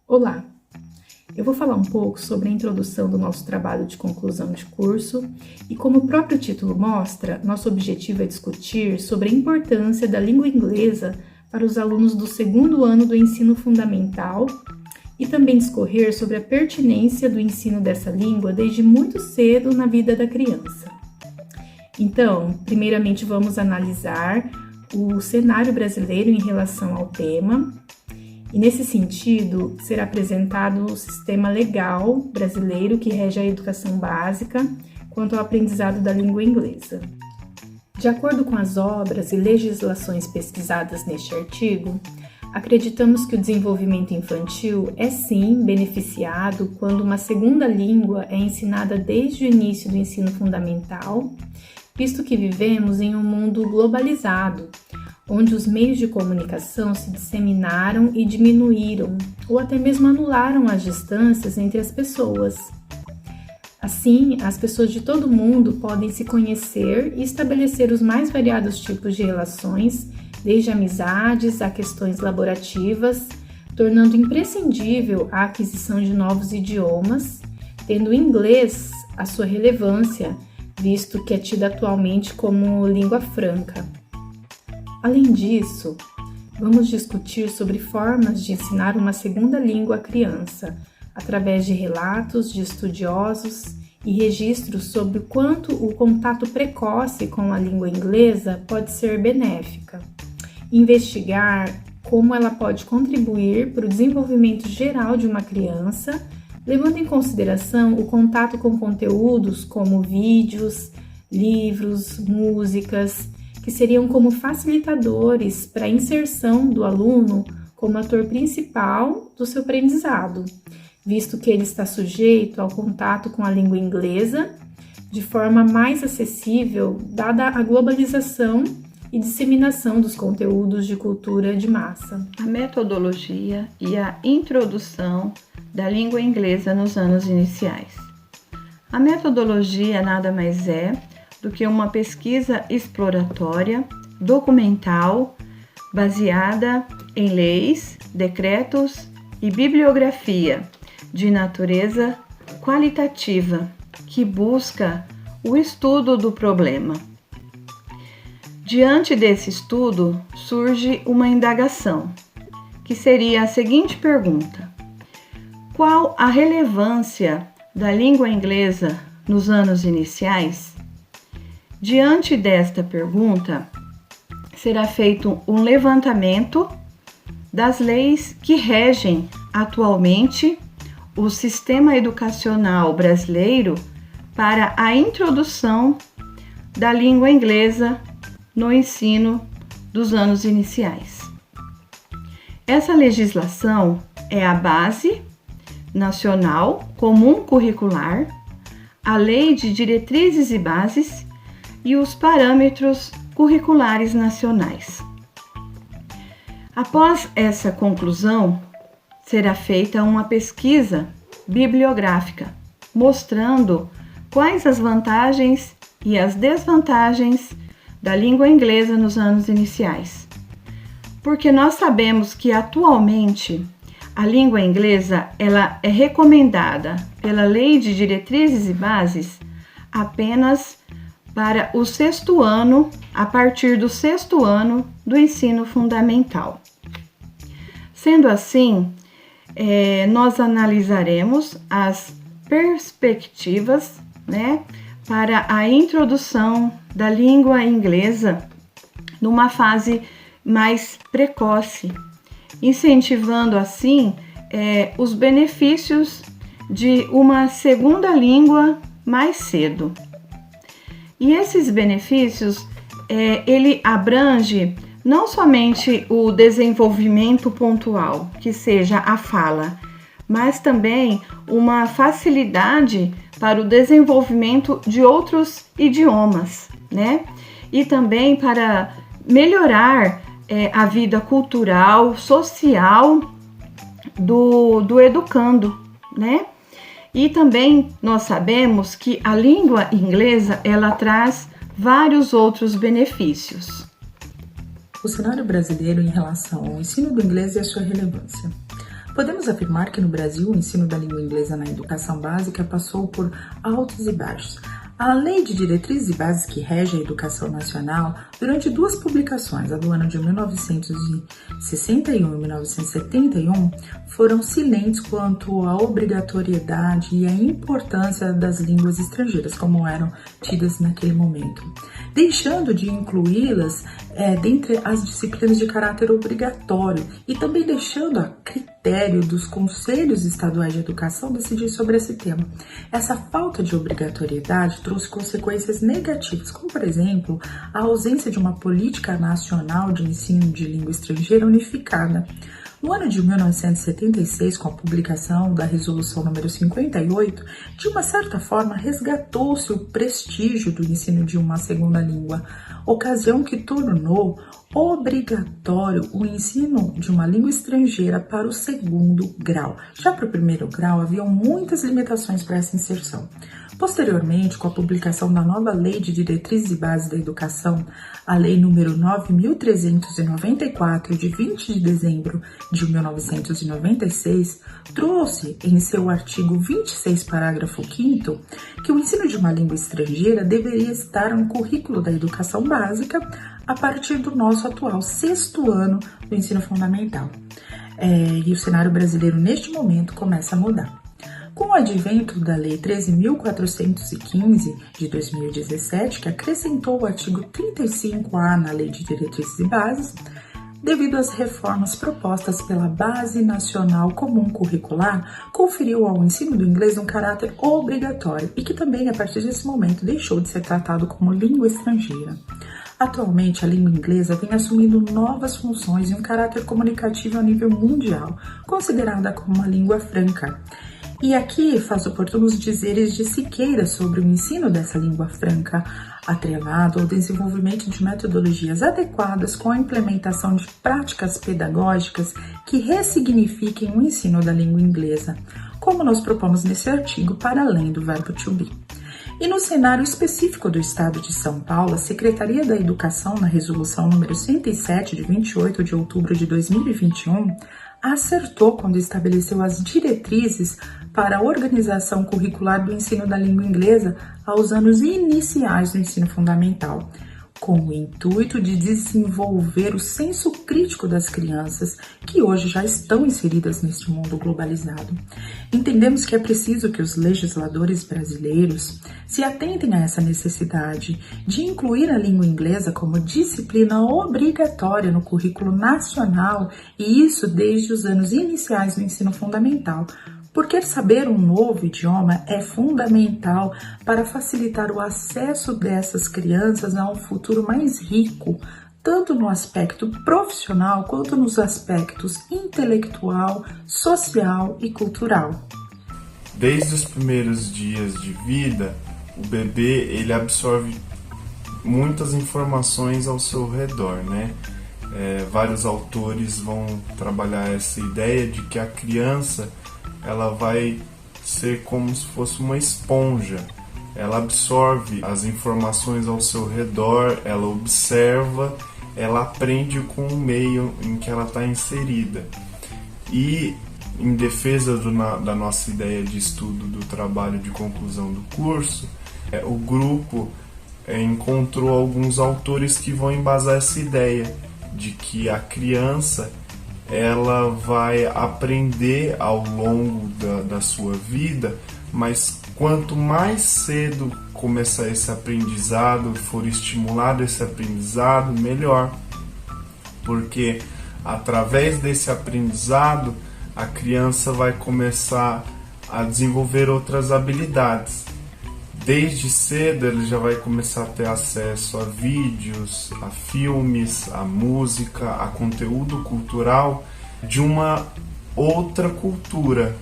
Olá, eu vou falar um pouco sobre a introdução do nosso trabalho de conclusão de curso e, como o próprio título mostra, nosso objetivo é discutir sobre a importância da língua inglesa para os alunos do segundo ano do ensino fundamental e também discorrer sobre a pertinência do ensino dessa língua desde muito cedo na vida da criança. Então, primeiramente vamos analisar o cenário brasileiro em relação ao tema. E nesse sentido, será apresentado o sistema legal brasileiro que rege a educação básica quanto ao aprendizado da língua inglesa. De acordo com as obras e legislações pesquisadas neste artigo, acreditamos que o desenvolvimento infantil é sim beneficiado quando uma segunda língua é ensinada desde o início do ensino fundamental, visto que vivemos em um mundo globalizado, onde os meios de comunicação se disseminaram e diminuíram, ou até mesmo anularam as distâncias entre as pessoas. Assim, as pessoas de todo mundo podem se conhecer e estabelecer os mais variados tipos de relações, desde amizades a questões laborativas, tornando imprescindível a aquisição de novos idiomas, tendo o inglês a sua relevância, visto que é tido atualmente como língua franca. Além disso, vamos discutir sobre formas de ensinar uma segunda língua à criança, através de relatos de estudiosos e registros sobre o quanto o contato precoce com a língua inglesa pode ser benéfica. Investigar como ela pode contribuir para o desenvolvimento geral de uma criança, levando em consideração o contato com conteúdos como vídeos, livros, músicas, que seriam como facilitadores para a inserção do aluno como ator principal do seu aprendizado, visto que ele está sujeito ao contato com a língua inglesa de forma mais acessível, dada a globalização e disseminação dos conteúdos de cultura de massa. A metodologia e a introdução da língua inglesa nos anos iniciais. A metodologia nada mais é do que uma pesquisa exploratória, documental, baseada em leis, decretos e bibliografia de natureza qualitativa, que busca o estudo do problema. Diante desse estudo, surge uma indagação, que seria a seguinte pergunta: qual a relevância da língua inglesa nos anos iniciais? Diante desta pergunta, será feito um levantamento das leis que regem atualmente o sistema educacional brasileiro para a introdução da língua inglesa no ensino dos anos iniciais. Essa legislação é a Base Nacional Comum Curricular, a Lei de Diretrizes e Bases e os Parâmetros Curriculares Nacionais. Após essa conclusão, será feita uma pesquisa bibliográfica, mostrando quais as vantagens e as desvantagens da língua inglesa nos anos iniciais. Porque nós sabemos que atualmente a língua inglesa ela é recomendada pela Lei de Diretrizes e Bases apenas para o sexto ano, a partir do sexto ano do ensino fundamental. Sendo assim, nós analisaremos as perspectivas, para a introdução da língua inglesa numa fase mais precoce, incentivando assim os benefícios de uma segunda língua mais cedo. E esses benefícios, ele abrange não somente o desenvolvimento pontual, que seja a fala, mas também uma facilidade para o desenvolvimento de outros idiomas, né? E também para melhorar a vida cultural, social do educando, né? E também nós sabemos que a língua inglesa, ela traz vários outros benefícios. O cenário brasileiro em relação ao ensino do inglês e a sua relevância. Podemos afirmar que no Brasil o ensino da língua inglesa na educação básica passou por altos e baixos. A Lei de Diretrizes e Bases que rege a educação nacional, durante duas publicações, a do ano de 1961 e 1971, foram silentes quanto à obrigatoriedade e à importância das línguas estrangeiras, como eram tidas naquele momento, deixando de incluí-las dentre as disciplinas de caráter obrigatório e também deixando a critério dos conselhos estaduais de educação decidir sobre esse tema. Essa falta de obrigatoriedade trouxe consequências negativas, como, por exemplo, a ausência de uma política nacional de ensino de língua estrangeira unificada. No ano de 1976, com a publicação da Resolução número 58, de uma certa forma resgatou-se o prestígio do ensino de uma segunda língua, ocasião que tornou obrigatório o ensino de uma língua estrangeira para o segundo grau. Já para o primeiro grau, haviam muitas limitações para essa inserção. Posteriormente, com a publicação da nova Lei de Diretrizes e Bases da Educação, a Lei número 9.394, de 20 de dezembro de 1996, trouxe em seu artigo 26, parágrafo 5º, que o ensino de uma língua estrangeira deveria estar no currículo da educação básica a partir do nosso atual 6º ano do ensino fundamental. E o cenário brasileiro, neste momento, começa a mudar. Com o advento da Lei 13.415, de 2017, que acrescentou o artigo 35A na Lei de Diretrizes e Bases, devido às reformas propostas pela Base Nacional Comum Curricular, conferiu ao ensino do inglês um caráter obrigatório e que também, a partir desse momento, deixou de ser tratado como língua estrangeira. Atualmente, a língua inglesa vem assumindo novas funções e um caráter comunicativo a nível mundial, considerada como uma língua franca. E aqui faz oportunos dizeres de Siqueira sobre o ensino dessa língua franca, atrelado ao desenvolvimento de metodologias adequadas com a implementação de práticas pedagógicas que ressignifiquem o ensino da língua inglesa, como nós propomos nesse artigo, para além do verbo to be. E no cenário específico do Estado de São Paulo, a Secretaria da Educação, na Resolução número 107, de 28 de outubro de 2021, acertou quando estabeleceu as diretrizes para a organização curricular do ensino da língua inglesa aos anos iniciais do ensino fundamental, com o intuito de desenvolver o senso crítico das crianças que hoje já estão inseridas neste mundo globalizado. Entendemos que é preciso que os legisladores brasileiros se atentem a essa necessidade de incluir a língua inglesa como disciplina obrigatória no currículo nacional, e isso desde os anos iniciais do ensino fundamental, porque saber um novo idioma é fundamental para facilitar o acesso dessas crianças a um futuro mais rico, tanto no aspecto profissional quanto nos aspectos intelectual, social e cultural. Desde os primeiros dias de vida, o bebê ele absorve muitas informações ao seu redor, né? Vários autores vão trabalhar essa ideia de que a criança ela vai ser como se fosse uma esponja. Ela absorve as informações ao seu redor, ela observa, ela aprende com o meio em que ela está inserida. E, em defesa da nossa ideia de estudo do trabalho de conclusão do curso, o grupo encontrou alguns autores que vão embasar essa ideia de que a criança ela vai aprender ao longo da sua vida, mas Quanto mais cedo começar esse aprendizado, for estimulado esse aprendizado, melhor. Porque através desse aprendizado, a criança vai começar a desenvolver outras habilidades. Desde cedo ele já vai começar a ter acesso a vídeos, a filmes, a música, a conteúdo cultural de uma outra cultura,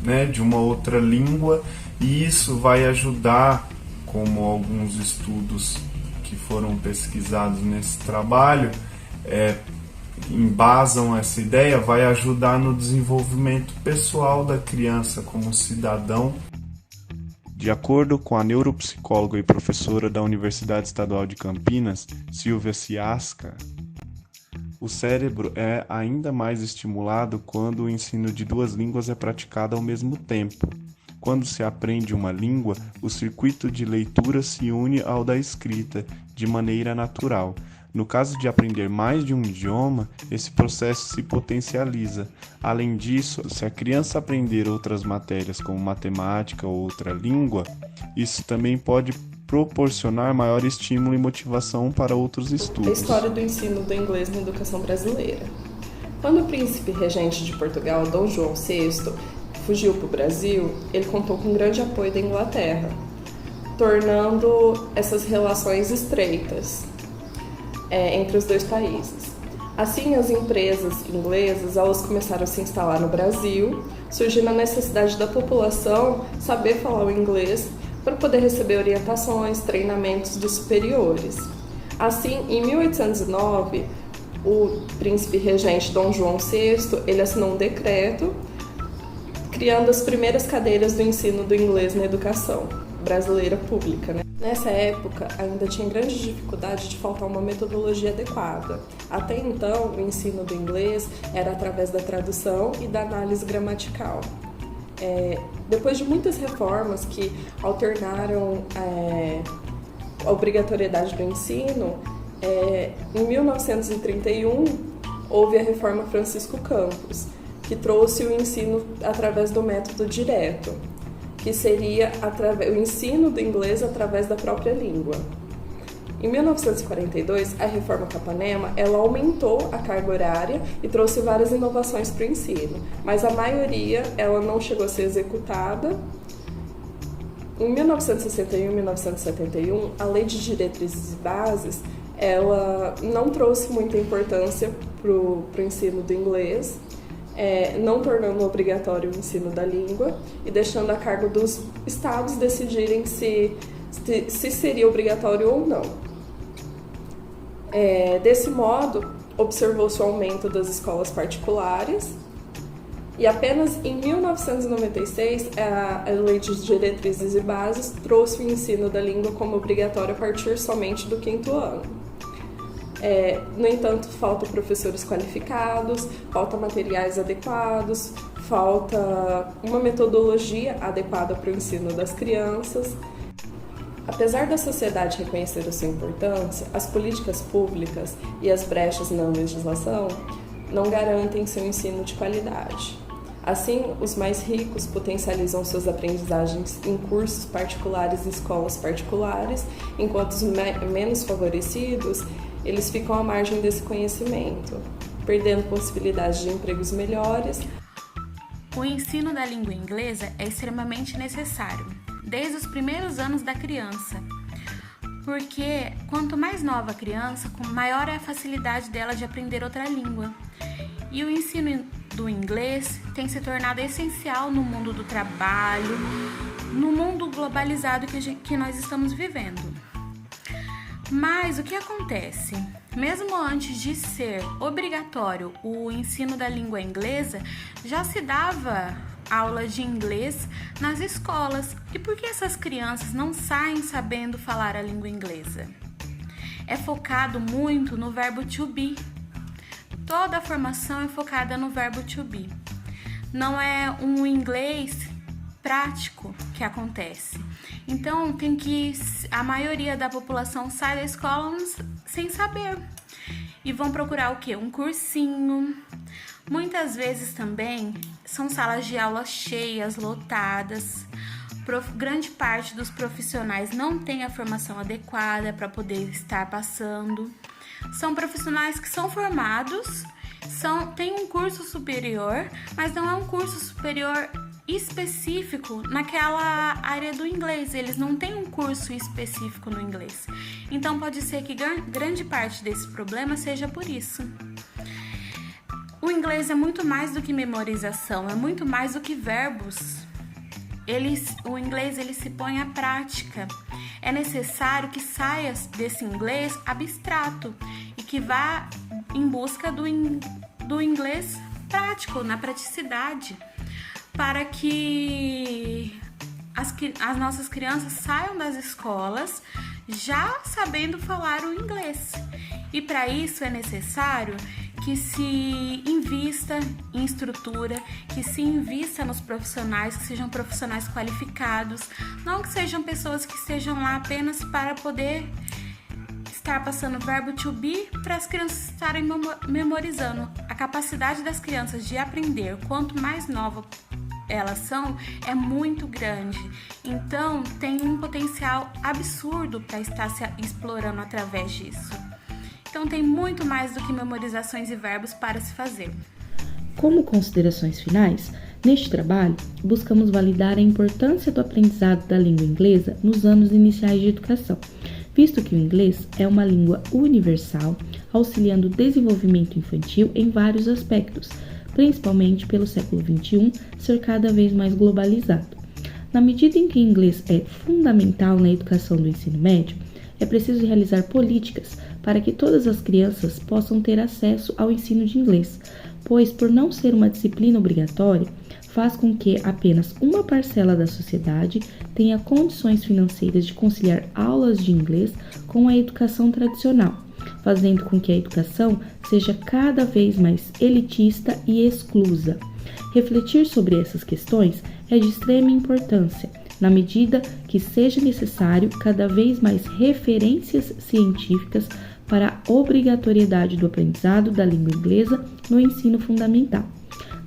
né? De uma outra língua, e isso vai ajudar, como alguns estudos que foram pesquisados nesse trabalho embasam essa ideia, vai ajudar no desenvolvimento pessoal da criança como cidadão. De acordo com a neuropsicóloga e professora da Universidade Estadual de Campinas, Silvia Ciasca, o cérebro é ainda mais estimulado quando o ensino de duas línguas é praticado ao mesmo tempo. Quando se aprende uma língua, o circuito de leitura se une ao da escrita, de maneira natural. No caso de aprender mais de um idioma, esse processo se potencializa. Além disso, se a criança aprender outras matérias como matemática ou outra língua, isso também pode proporcionar maior estímulo e motivação para outros estudos. A história do ensino do inglês na educação brasileira. Quando o príncipe regente de Portugal, Dom João VI, fugiu para o Brasil, ele contou com grande apoio da Inglaterra, tornando essas relações estreitas entre os dois países. Assim, as empresas inglesas elas começaram a se instalar no Brasil, surgindo a necessidade da população saber falar o inglês para poder receber orientações, treinamentos de superiores. Assim, em 1809, o príncipe regente Dom João VI ele assinou um decreto criando as primeiras cadeiras do ensino do inglês na educação brasileira pública, né? Nessa época, ainda tinha grande dificuldade de faltar uma metodologia adequada. Até então, o ensino do inglês era através da tradução e da análise gramatical. Depois de muitas reformas que alternaram a obrigatoriedade do ensino, em 1931 houve a reforma Francisco Campos, que trouxe o ensino através do método direto, que seria o ensino do inglês através da própria língua. Em 1942, a reforma Capanema ela aumentou a carga horária e trouxe várias inovações para o ensino, mas a maioria ela não chegou a ser executada. Em 1961 e 1971, a Lei de Diretrizes e Bases ela não trouxe muita importância para o ensino do inglês, não tornando obrigatório o ensino da língua e deixando a cargo dos estados decidirem se seria obrigatório ou não. Desse modo, observou-se o aumento das escolas particulares e apenas em 1996 a Lei de Diretrizes e Bases trouxe o ensino da língua como obrigatório a partir somente do 5º ano. No entanto, faltam professores qualificados, faltam materiais adequados, falta uma metodologia adequada para o ensino das crianças. Apesar da sociedade reconhecer a sua importância, as políticas públicas e as brechas na legislação não garantem seu ensino de qualidade. Assim, os mais ricos potencializam suas aprendizagens em cursos particulares e escolas particulares, enquanto os menos favorecidos eles ficam à margem desse conhecimento, perdendo possibilidades de empregos melhores. O ensino da língua inglesa é extremamente necessário, desde os primeiros anos da criança, porque quanto mais nova a criança, maior é a facilidade dela de aprender outra língua. E o ensino do inglês tem se tornado essencial no mundo do trabalho, no mundo globalizado que nós estamos vivendo. Mas o que acontece? Mesmo antes de ser obrigatório o ensino da língua inglesa, já se dava aula de inglês nas escolas. E por que essas crianças não saem sabendo falar a língua inglesa? É focado muito no verbo to be. Toda a formação é focada no verbo to be. Não é um inglês prático que acontece. Então, a maioria da população sai da escola sem saber. E vão procurar o quê? Um cursinho. Muitas vezes também são salas de aula cheias, lotadas, grande parte dos profissionais não tem a formação adequada para poder estar passando. São profissionais que são formados, têm um curso superior, mas não é um curso superior específico naquela área do inglês. Eles não têm um curso específico no inglês. Então pode ser que grande parte desse problema seja por isso. O inglês é muito mais do que memorização, é muito mais do que verbos. O inglês ele se põe à prática. É necessário que saia desse inglês abstrato e que vá em busca do inglês prático, na praticidade, para que as nossas crianças saiam das escolas já sabendo falar o inglês. E para isso é necessário que se invista em estrutura, que se invista nos profissionais, que sejam profissionais qualificados, não que sejam pessoas que estejam lá apenas para poder estar passando o verbo to be para as crianças estarem memorizando. A capacidade das crianças de aprender, quanto mais nova elas são, é muito grande. Então, tem um potencial absurdo para estar se explorando através disso. Então, tem muito mais do que memorizações e verbos para se fazer. Como considerações finais, neste trabalho, buscamos validar a importância do aprendizado da língua inglesa nos anos iniciais de educação, visto que o inglês é uma língua universal, auxiliando o desenvolvimento infantil em vários aspectos, principalmente pelo século XXI ser cada vez mais globalizado. Na medida em que o inglês é fundamental na educação do ensino médio, é preciso realizar políticas para que todas as crianças possam ter acesso ao ensino de inglês, pois, por não ser uma disciplina obrigatória, faz com que apenas uma parcela da sociedade tenha condições financeiras de conciliar aulas de inglês com a educação tradicional, fazendo com que a educação seja cada vez mais elitista e exclusa. Refletir sobre essas questões é de extrema importância, na medida que seja necessário cada vez mais referências científicas para a obrigatoriedade do aprendizado da língua inglesa no ensino fundamental,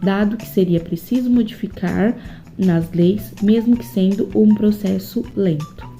dado que seria preciso modificar nas leis, mesmo que sendo um processo lento.